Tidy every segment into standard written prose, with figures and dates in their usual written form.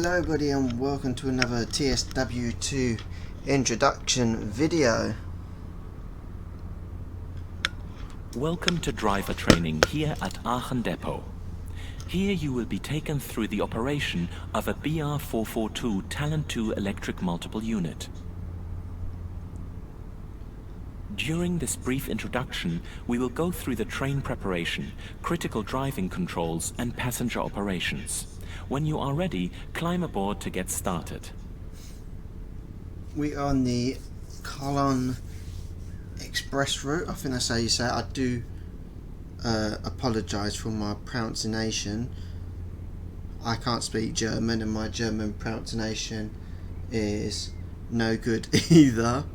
Hello everybody and welcome to another TSW2 introduction video. Welcome to driver training here at Aachen Depot. Here you will be taken through the operation of a BR442 Talent 2 electric multiple unit. During this brief introduction, we will go through the train preparation, critical driving controls and passenger operations. When you are ready, climb aboard to get started. We are on the Koln express route. I think that's how you say it. I do apologise for my pronunciation. I can't speak German and my German pronunciation is no good either.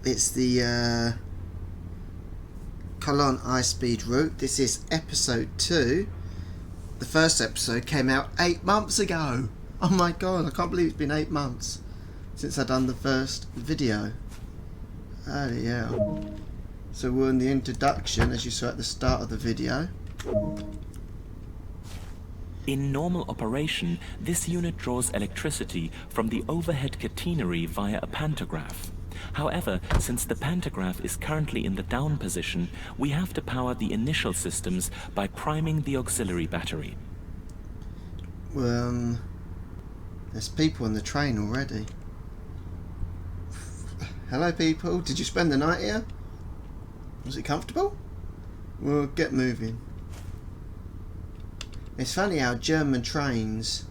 It's the Koln high-speed route. This is episode 2. The first episode came out 8 months ago. Oh my god, I can't believe it's been 8 months since I've done the first video. Oh yeah. So we're in the introduction, as you saw at the start of the video. In normal operation, this unit draws electricity from the overhead catenary via a pantograph. However, since the pantograph is currently in the down position, we have to power the initial systems by priming the auxiliary battery. There's people on the train already. Hello people, did you spend the night here? Was it comfortable? Well, get moving. It's funny how German trains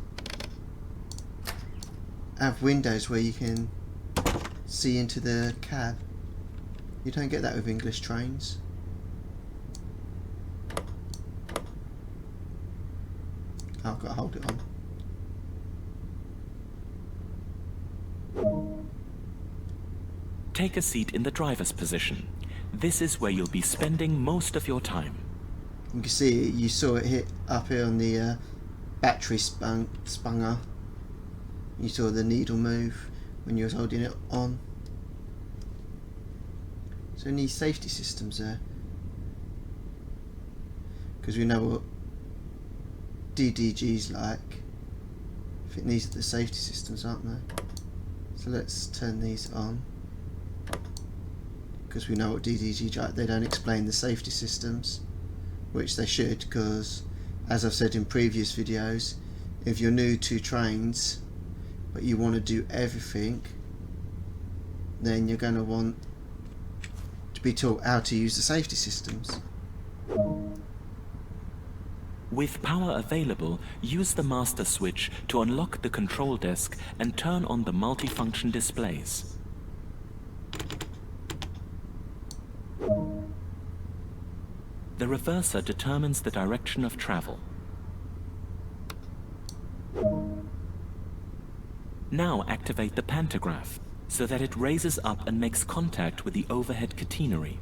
have windows where you can see into the cab. You don't get that with English trains. Oh, I've got to hold it on. Take a seat in the driver's position. This is where you'll be spending most of your time. You can see, you saw it hit up here on the battery spunger. You saw the needle move when you was holding it on. So any safety systems there? Because we know what DDG's like. I think these are the safety systems, aren't they? So let's turn these on. Because we know what DDG's like. They don't explain the safety systems, which they should, because as I've said in previous videos, if you're new to trains but you want to do everything, then you're going to want to be taught how to use the safety systems. With power available, use the master switch to unlock the control desk and turn on the multifunction displays. The reverser determines the direction of travel. Now activate the pantograph so that it raises up and makes contact with the overhead catenary.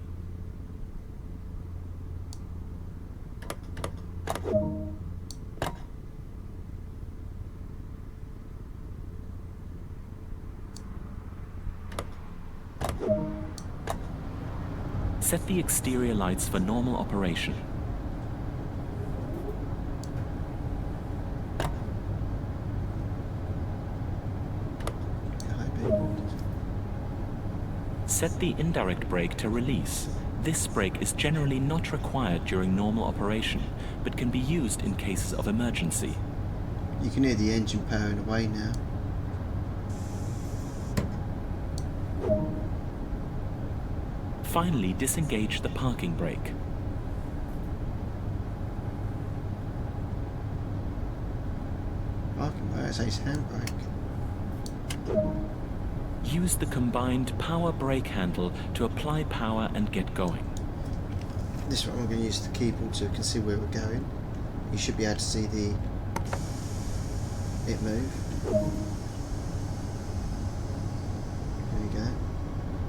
Set the exterior lights for normal operation. Set the indirect brake to release. This brake is generally not required during normal operation, but can be used in cases of emergency. You can hear the engine powering away now. Finally, disengage the parking brake. Parking brake, that's handbrake. Use the combined power brake handle to apply power and get going. This one I'm going to use the keyboard so you can see where we're going. You should be able to see it move. There we go.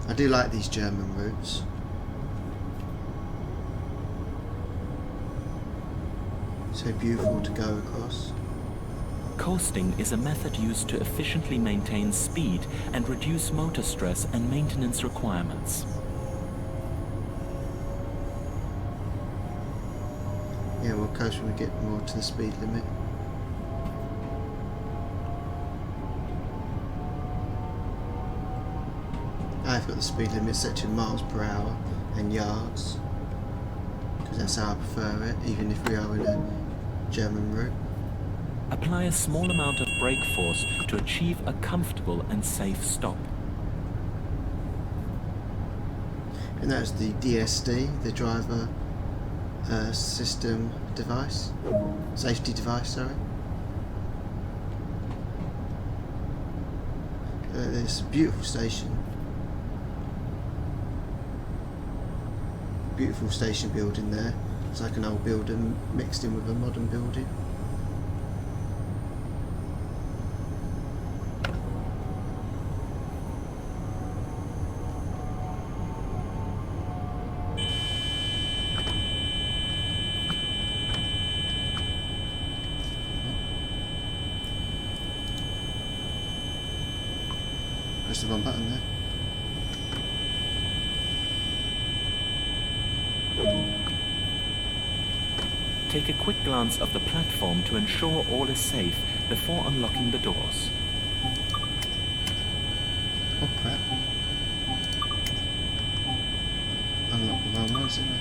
I do like these German routes. So beautiful to go across. Coasting is a method used to efficiently maintain speed and reduce motor stress and maintenance requirements. Yeah, we'll coast when we get more to the speed limit. I've got the speed limit set to miles per hour and yards, because that's how I prefer it, even if we are in a German route. Apply a small amount of brake force to achieve a comfortable and safe stop. And that's the DSD, the driver system device, safety device, sorry. It's a beautiful station. Beautiful station building there. It's like an old building mixed in with a modern building. Press the wrong button there. Take a quick glance of the platform to ensure all is safe before unlocking the doors. Oh crap. Unlock the wrong ones, didn't I?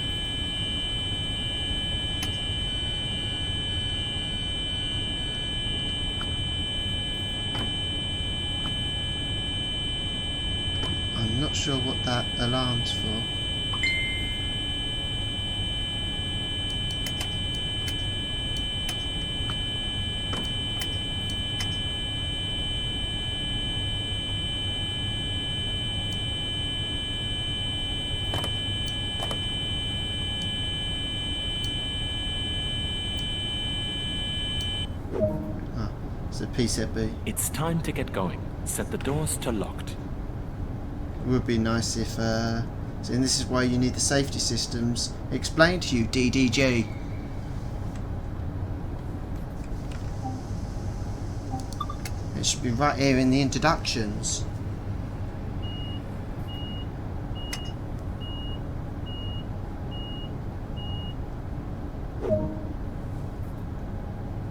I'm not sure what that alarm's for. Ah, it's a PCB. It's time to get going. Set the doors to locked. It would be nice if, and this is why you need the safety systems explained to you, DDG. It should be right here in the introductions.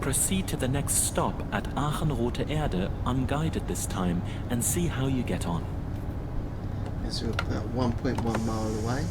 Proceed to the next stop at Aachen-Rote Erde, unguided this time, and see how you get on. It's about 1.1 mile away.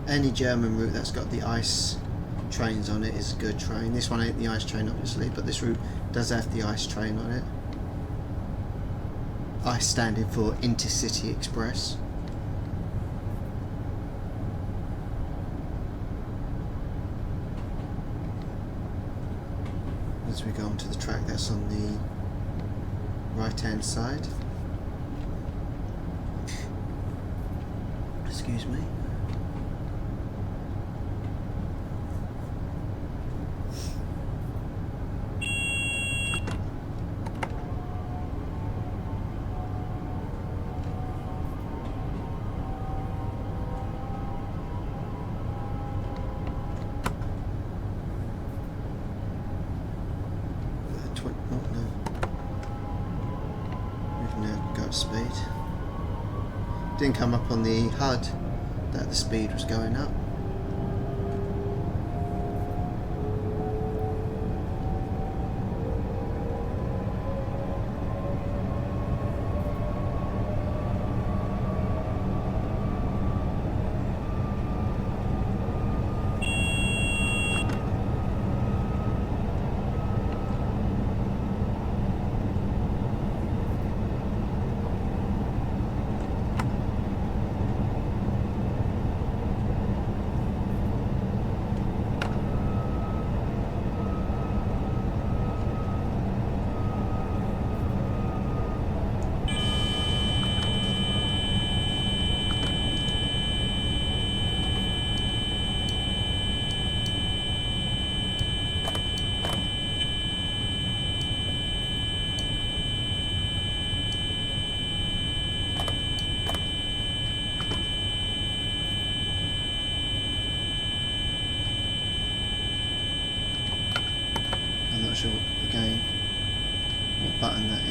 Any German route that's got the ICE trains on it is a good train. This one ain't the ICE train obviously, but this route does have the ICE train on it. ICE standing for Intercity Express. As we go onto the track that's on the right hand side. Excuse me. Speed. Didn't come up on the HUD that the speed was going up.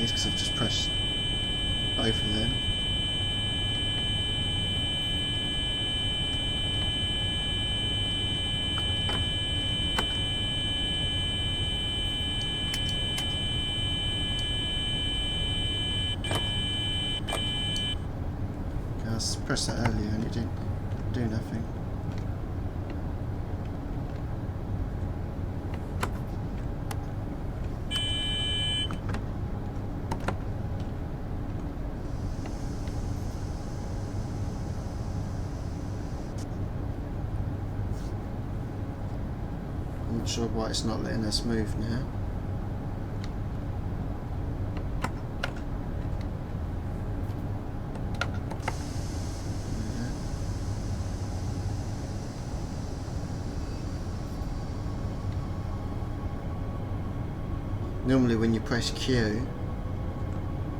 is, because I've just pressed both of them. I pressed that earlier and it didn't do nothing. I'm not sure why it's not letting us move now. Normally when you press Q,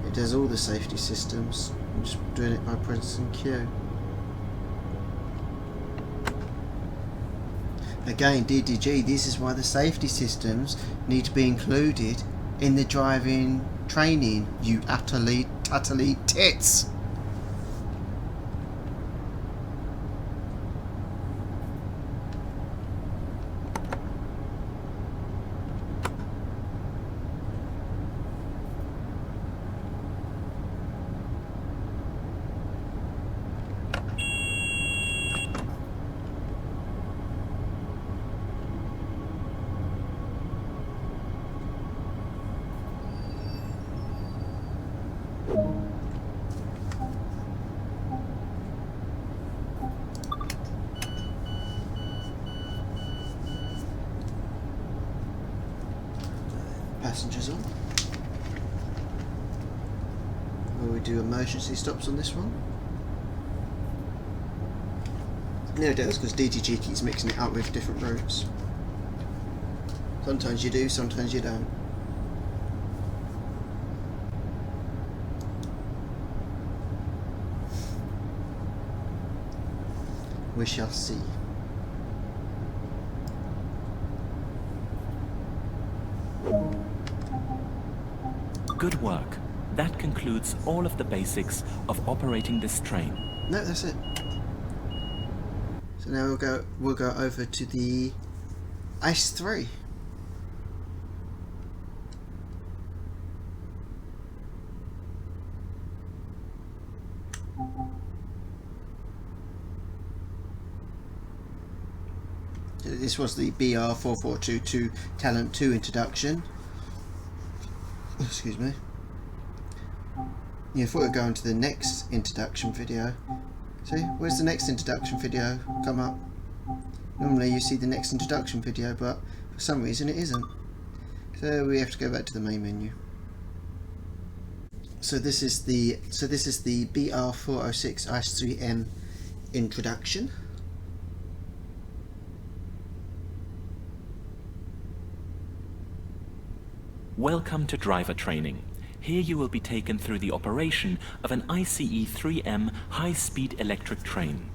it does all the safety systems. I'm just doing it by pressing Q. Again, DDG, this is why the safety systems need to be included in the driving training, you utterly tits. Passengers on. Will we do emergency stops on this one? No, it does, because DTG keeps mixing it up with different routes. Sometimes you do, sometimes you don't. We shall see. Good work. That concludes all of the basics of operating this train. No, that's it. So now we'll go over to the ICE3. This was the BR442 Talent 2 introduction. Excuse me. Yeah, before we go on to the next introduction video. See, where's the next introduction video come up? Normally you see the next introduction video, but for some reason it isn't. So we have to go back to the main menu. So this is the BR406 ICE3M introduction. Welcome to driver training. Here you will be taken through the operation of an ICE3M high-speed electric train.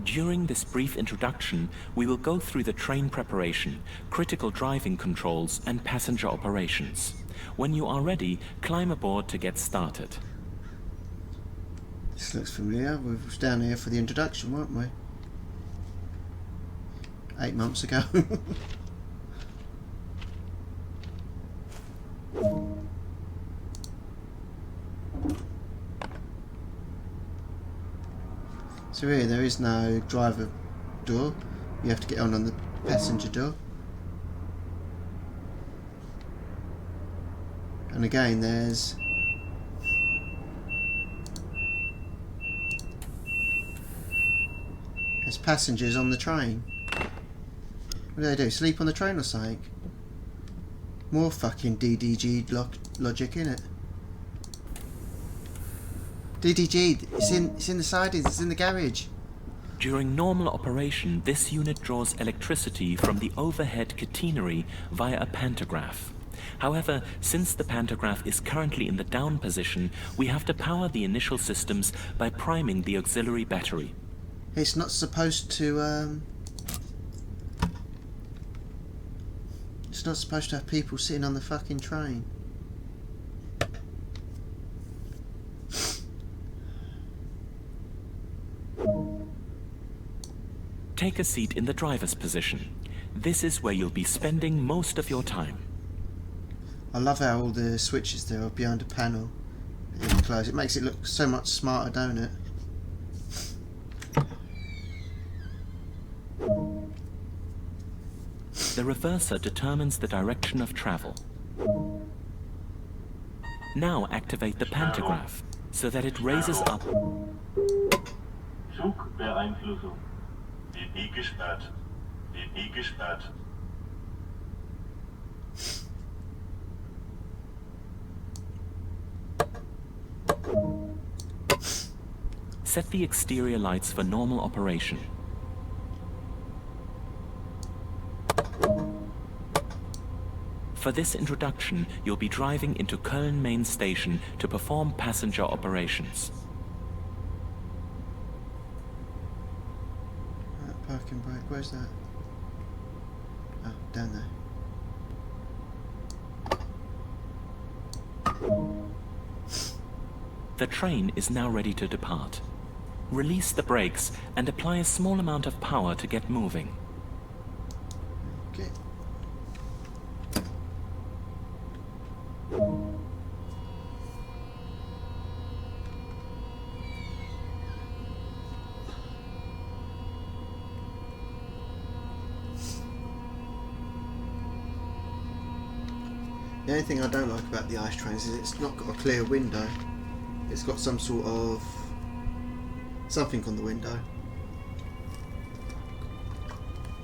During this brief introduction, we will go through the train preparation, critical driving controls and passenger operations. When you are ready, climb aboard to get started. This looks familiar. We were down here for the introduction, weren't we? 8 months ago. So here there is no driver door. You have to get on the passenger door. And again there's passengers on the train. What do they do? Sleep on the train or something? More fucking DDG logic, innit? DDG, it's in the sidings, it's in the garage. During normal operation, this unit draws electricity from the overhead catenary via a pantograph. However, since the pantograph is currently in the down position, we have to power the initial systems by priming the auxiliary battery. It's not supposed to It's not supposed to have people sitting on the fucking train. Take a seat in the driver's position. This is where you'll be spending most of your time. I love how all the switches there are behind a panel. You can close. It makes it look so much smarter, don't it? The reverser determines the direction of travel. Now activate the pantograph so that it raises up. Zugbeeinflussung. WB gesperrt. WB gesperrt. Set the exterior lights for normal operation. For this introduction, you'll be driving into Koln main station to perform passenger operations. Right, parking brake, where's that? Oh, down there. The train is now ready to depart. Release the brakes and apply a small amount of power to get moving. Okay. The only thing I don't like about the ice trains is it's not got a clear window. It's got some sort of something on the window.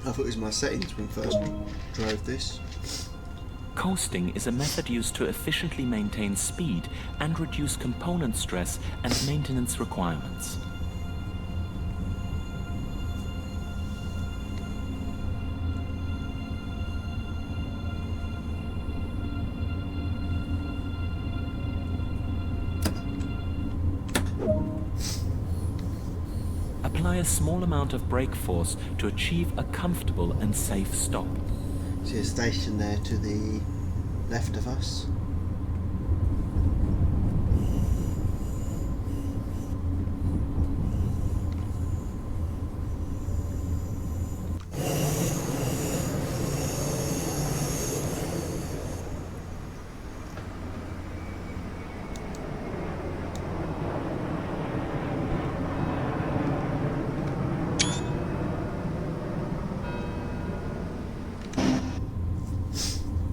I thought it was my settings when first drove this. Coasting is a method used to efficiently maintain speed and reduce component stress and maintenance requirements. Apply a small amount of brake force to achieve a comfortable and safe stop. See a station there to the left of us.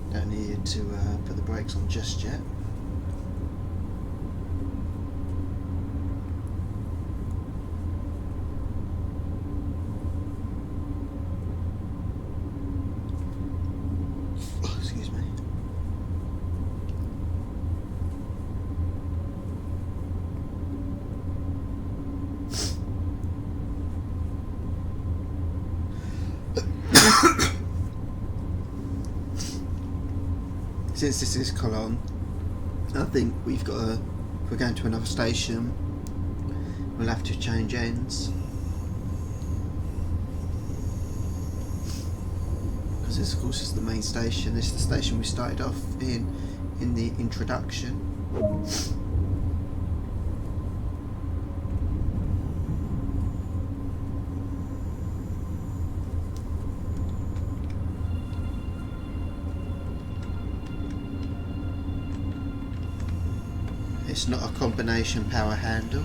Don't need to put the brakes on just yet. Oh, excuse me. Since this is Koln, I think we've got to, if we're going to another station, we'll have to change ends. Because this of course is the main station, this is the station we started off in the introduction. It's not a combination power handle.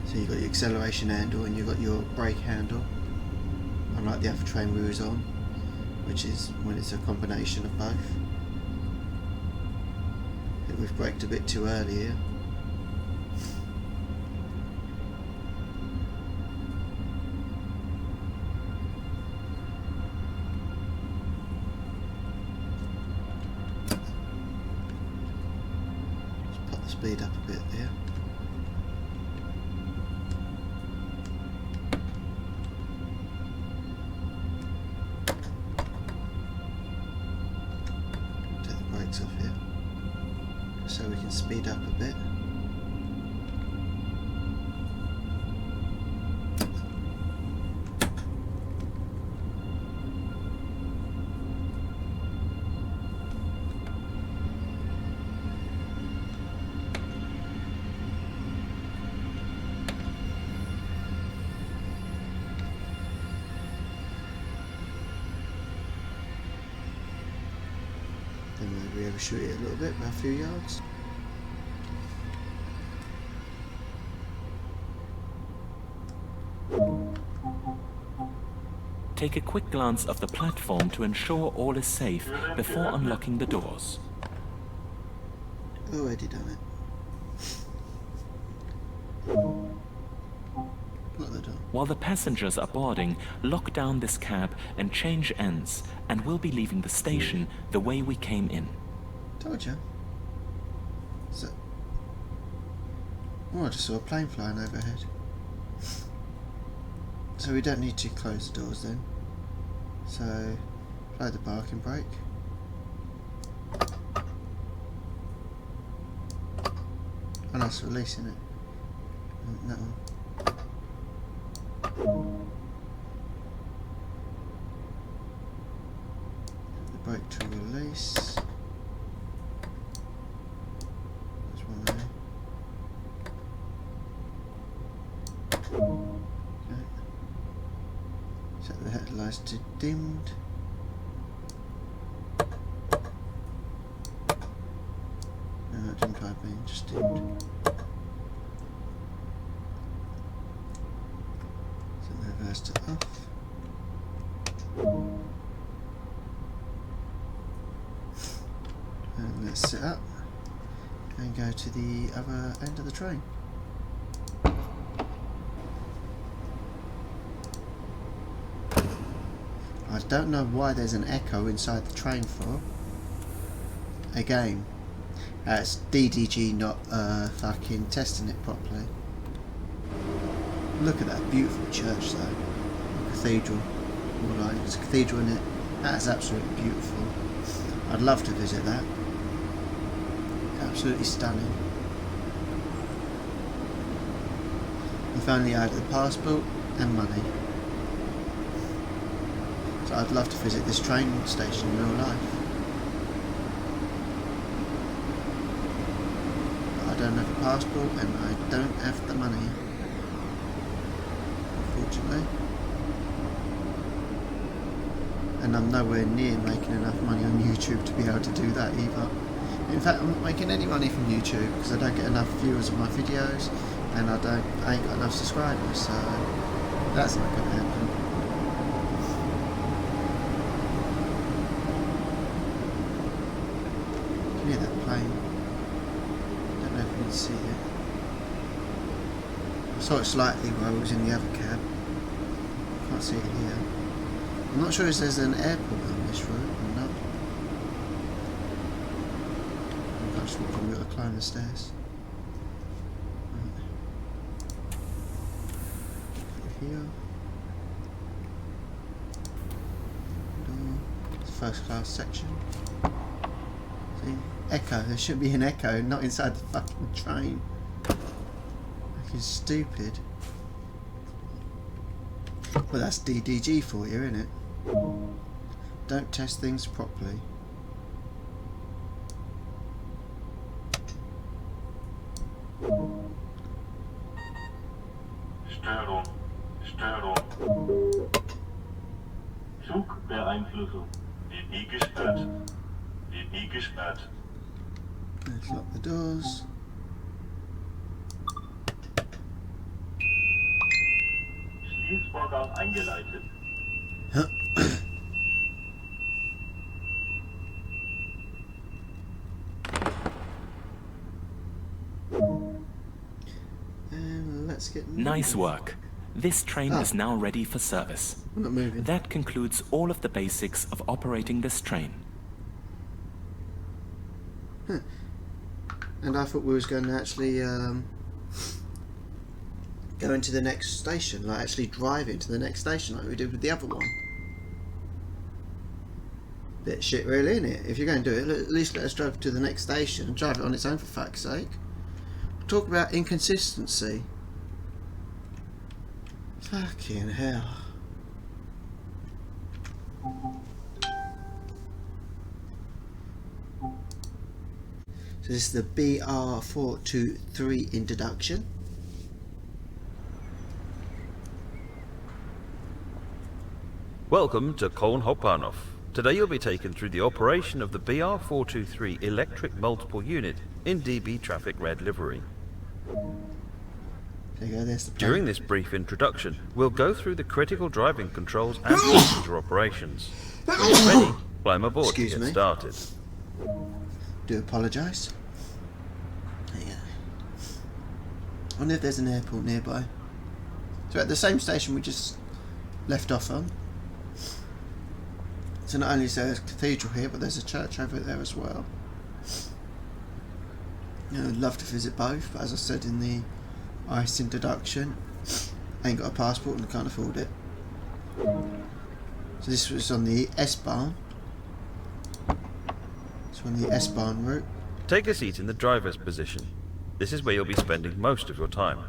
So you've got your acceleration handle and you've got your brake handle, unlike the other train we was on, which is when it's a combination of both. I think we've braked a bit too early here. Speed up a bit there. Take the brakes off here so we can speed up a bit. Then maybe overshoot it a little bit by a few yards. Take a quick glance of the platform to ensure all is safe before unlocking the doors. Already done it. Lock the door. While the passengers are boarding, lock down this cab and change ends, and we'll be leaving the station the way we came in. Told you. So, oh, I just saw a plane flying overhead. So we don't need to close the doors then. So, apply the parking brake. Oh, nice, releasing it. And that one. The brake to release. There's one there. Okay. Set the headlights to dimmed. No, not dimmed by being just dimmed. Set the reverse to off. And let's sit up and go to the other end of the train. I don't know why there's an echo inside the train for. Again, it's DDG not fucking testing it properly. Look at that beautiful church though. Cathedral. More like it's a cathedral in it. That is absolutely beautiful. I'd love to visit that. Absolutely stunning. If only I had the passport and money. So I'd love to visit this train station in real life. But I don't have a passport and I don't have the money. Unfortunately. And I'm nowhere near making enough money on YouTube to be able to do that either. In fact, I'm not making any money from YouTube because I don't get enough viewers of my videos and I ain't got enough subscribers, so that's not going to happen. You can hear that plane. Don't know if you can see it. I saw it slightly while I was in the other cab. Can't see it here. I'm not sure if there's an airport on this route or not. I'm just walking, we've got to climb the stairs. Right. Here. Door. It's the first class section. See? Echo. There should be an echo, not inside the fucking train. Fucking stupid. Well, that's DDG for you, isn't it? Don't test things properly. Störung. Störung. Zugbeeinflussung. DB gesperrt. DB gesperrt. Let's lock the doors. Schließvorgang eingeleitet. And let's get moving. Nice work. This train is now ready for service. We're not moving. That concludes all of the basics of operating this train. And I thought we was going to actually go into the next station, like actually drive into the next station like we did with the other one. Bit shit really, isn't it? If you're going to do it, at least let us drive to the next station and drive it on its own for fuck's sake. Talk about inconsistency. Fucking hell. So this is the BR423 introduction. Welcome to Koln Hauptbahnhof. Today you'll be taken through the operation of the BR423 electric multiple unit in DB Traffic Red livery. There you go, there's the During this brief introduction, we'll go through the critical driving controls and passenger operations. When you're ready, climb aboard Excuse to get me. started. Do apologise. There you go. I wonder if there's an airport nearby. So at the same station we just left off on. So not only is there a cathedral here, but there's a church over there as well. I'd love to visit both, but as I said in the ICE introduction, I ain't got a passport and I can't afford it. So this was on the S-Bahn. It's on the S-Bahn route. Take a seat in the driver's position. This is where you'll be spending most of your time.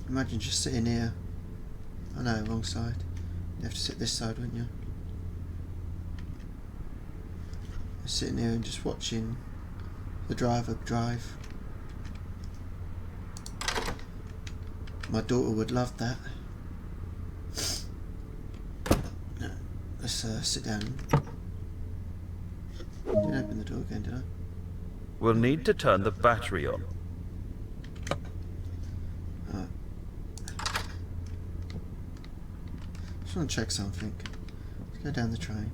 Imagine just sitting here. I know, wrong side. You have to sit this side, wouldn't you? Just sitting here and just watching the driver drive. My daughter would love that. No, let's sit down. Didn't open the door again, did I? We'll need to turn the battery on. Just want to check something. Let's go down the train.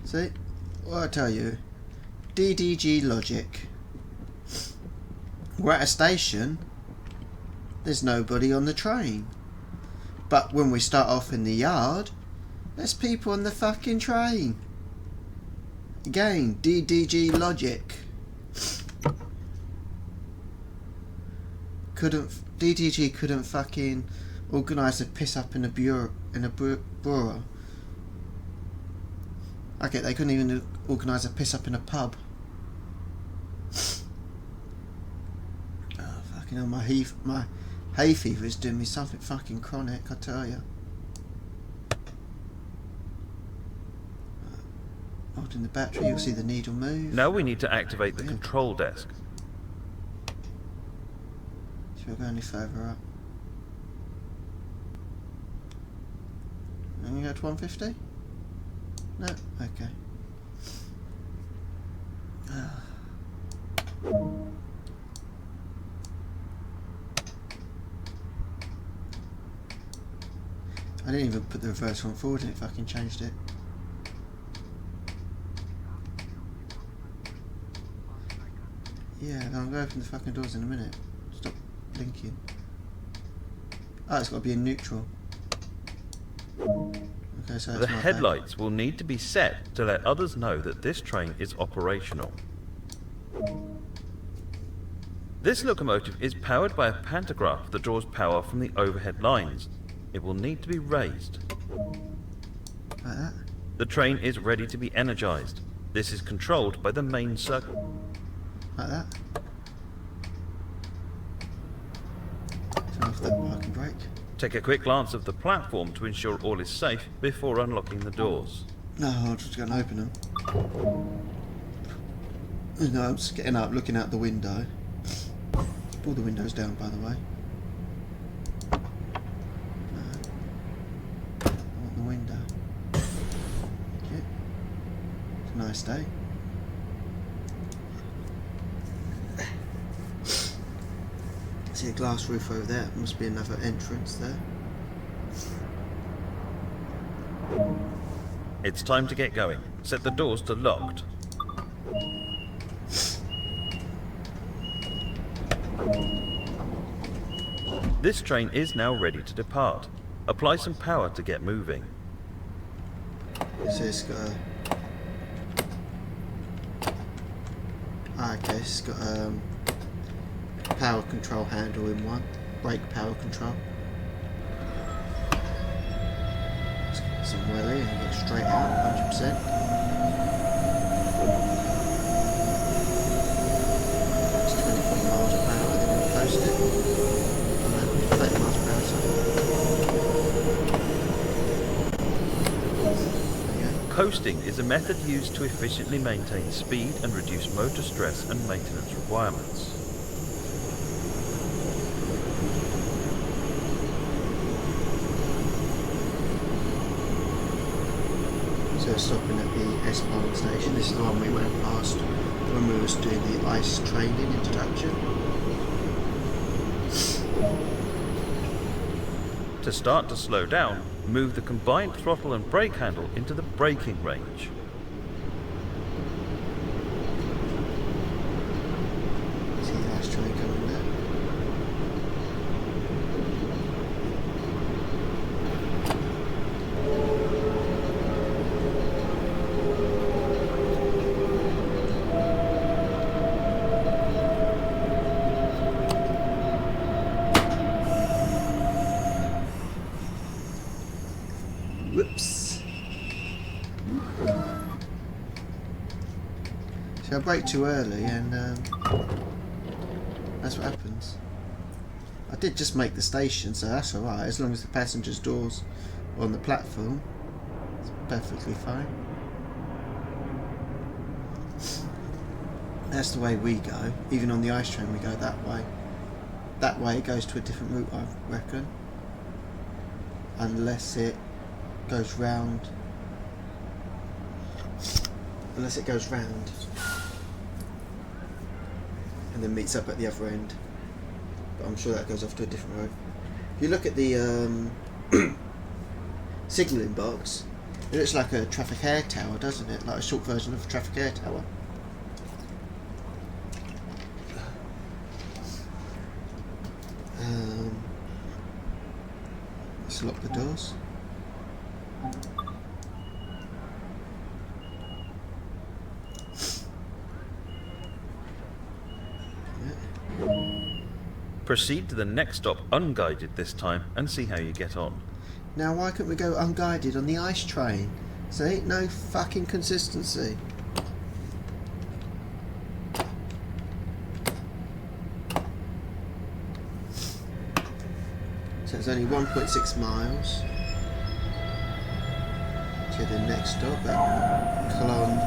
See? What I tell you, DDG logic. We're at a station, there's nobody on the train. But when we start off in the yard, there's people on the fucking train. Again, DDG logic. DDG couldn't fucking organise a piss up in a brewer. Okay, they couldn't even organise a piss up in a pub. Oh, fucking hell, my hay fever is doing me something fucking chronic, I tell you. Holding the battery, you'll see the needle move. Now we need to activate the control desk. We'll go any further up. And you go to 150? No? Okay. I didn't even put the reverse one forward and it fucking changed it. Yeah, I'm gonna open the fucking doors in a minute. Stop blinking. Oh, it's got to be in neutral. Okay, so that's The my bad. headlights will need to be set to let others know that this train is operational. This locomotive is powered by a pantograph that draws power from the overhead lines. It will need to be raised. Like that? The train is ready to be energized. This is controlled by the main circuit. Like that? Turn off that parking brake. Take a quick glance of the platform to ensure all is safe before unlocking the doors. No, I'll just go and open them. No, I'm just getting up, looking out the window. Pull the windows down, by the way. I want the window. Thank you. It's a nice day. See a glass roof over there. Must be another entrance there. It's time to get going. Set the doors to locked. This train is now ready to depart. Apply some power to get moving. So it's got a... okay, it's got power control handle in one. Brake power control. Let's get some welly and get straight out, 100%. It's 24 miles per hour, then we'll post it. 30 miles per hour, sorry. There you go. Coasting is a method used to efficiently maintain speed and reduce motor stress and maintenance requirements. So stopping at the S-Bahn station. This is the one we went past when we was doing the ICE training introduction. To start to slow down, move the combined throttle and brake handle into the braking range. See the ICE train coming there. Whoops. See, I brake too early and that's what happens. I did just make the station, so that's alright, as long as the passengers' doors are on the platform. It's perfectly fine. That's the way we go. Even on the ICE train we go that way. That way it goes to a different route, I reckon. Unless it goes round. Unless it goes round and then meets up at the other end. But I'm sure that goes off to a different road. If you look at the signalling box, it looks like a traffic air tower, doesn't it? Like a short version of a traffic air tower. Let's lock the doors. Proceed to the next stop unguided this time and see how you get on. Now why couldn't we go unguided on the ICE train? See? No fucking consistency. So it's only 1.6 miles to the next stop at Koln.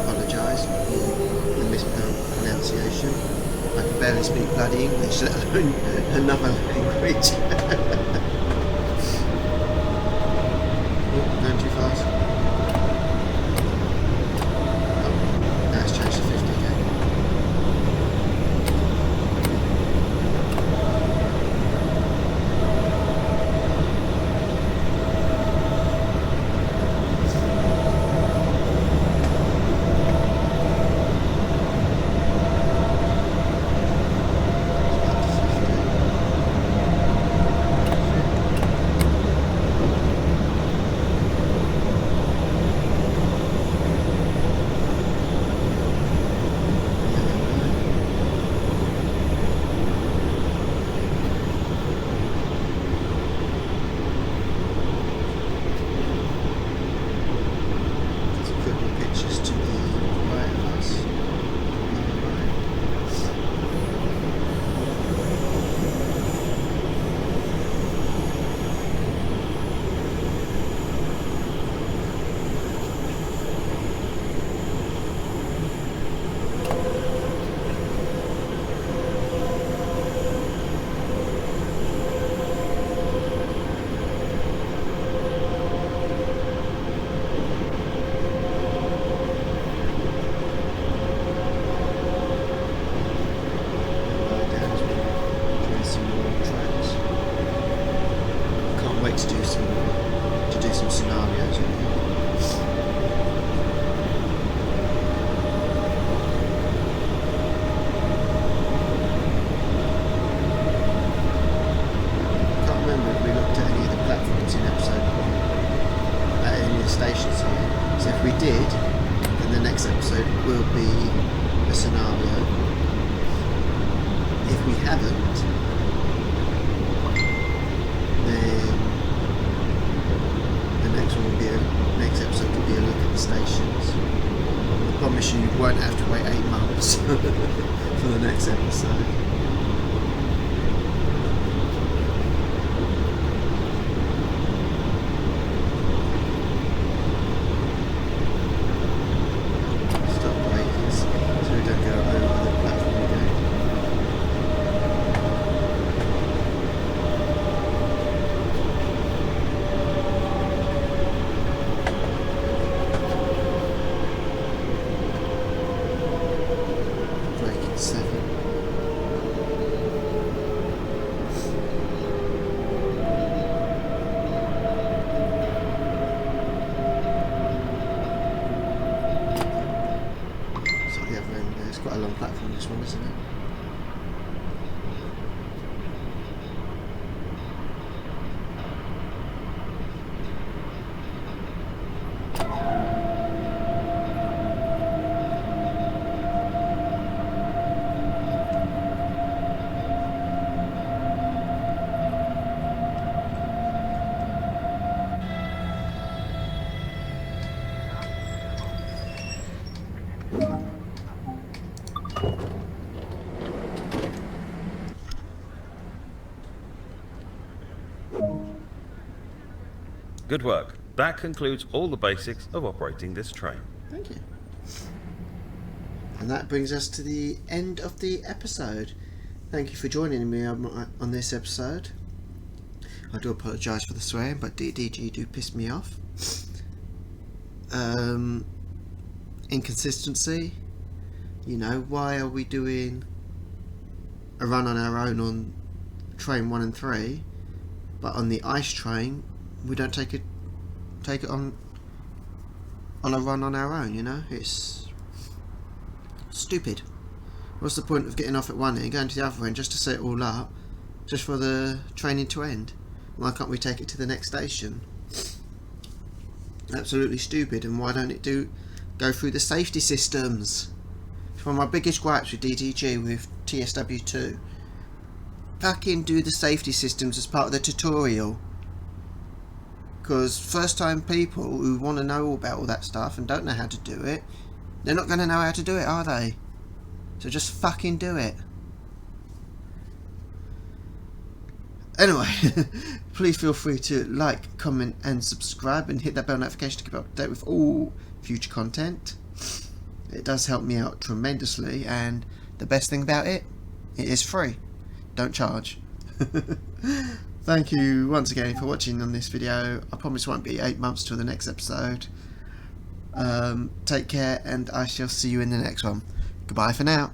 Apologise for the mispronunciation. I can barely speak bloody English, let alone another language. Oh, going too fast. Oh, now it's changed to 50 again. To do some scenarios. Can't remember if we looked at any of the platforms in episode 1, at any of the stations here. So if we did, then the next episode will be a scenario. If we haven't, then next episode will be a look at the stations. I promise you won't have to wait 8 months for the next episode. this one, isn't it? Good work. That concludes all the basics of operating this train. Thank you. And that brings us to the end of the episode. Thank you for joining me on this episode. I do apologise for the swearing, but DDG do piss me off. Inconsistency. You know, why are we doing a run on our own on train 1 and 3, but on the ICE train we don't take it on a run on our own? You know, it's stupid. What's the point of getting off at one end, going to the other end just to set it all up, just for the training to end? Why can't we take it to the next station? Absolutely stupid. And why don't it go through the safety systems? It's one of my biggest gripes with DDG, with TSW2. Fucking do the safety systems as part of the tutorial. Because first time people who want to know about all that stuff and don't know how to do it, they're not going to know how to do it, are they? So just fucking do it. Anyway, please feel free to like, comment and subscribe, and hit that bell notification to keep up to date with all future content. It does help me out tremendously, and the best thing about it is free. Don't charge. Thank you once again for watching on this video. I promise it won't be 8 months till the next episode. Take care, and I shall see you in the next one. Goodbye for now.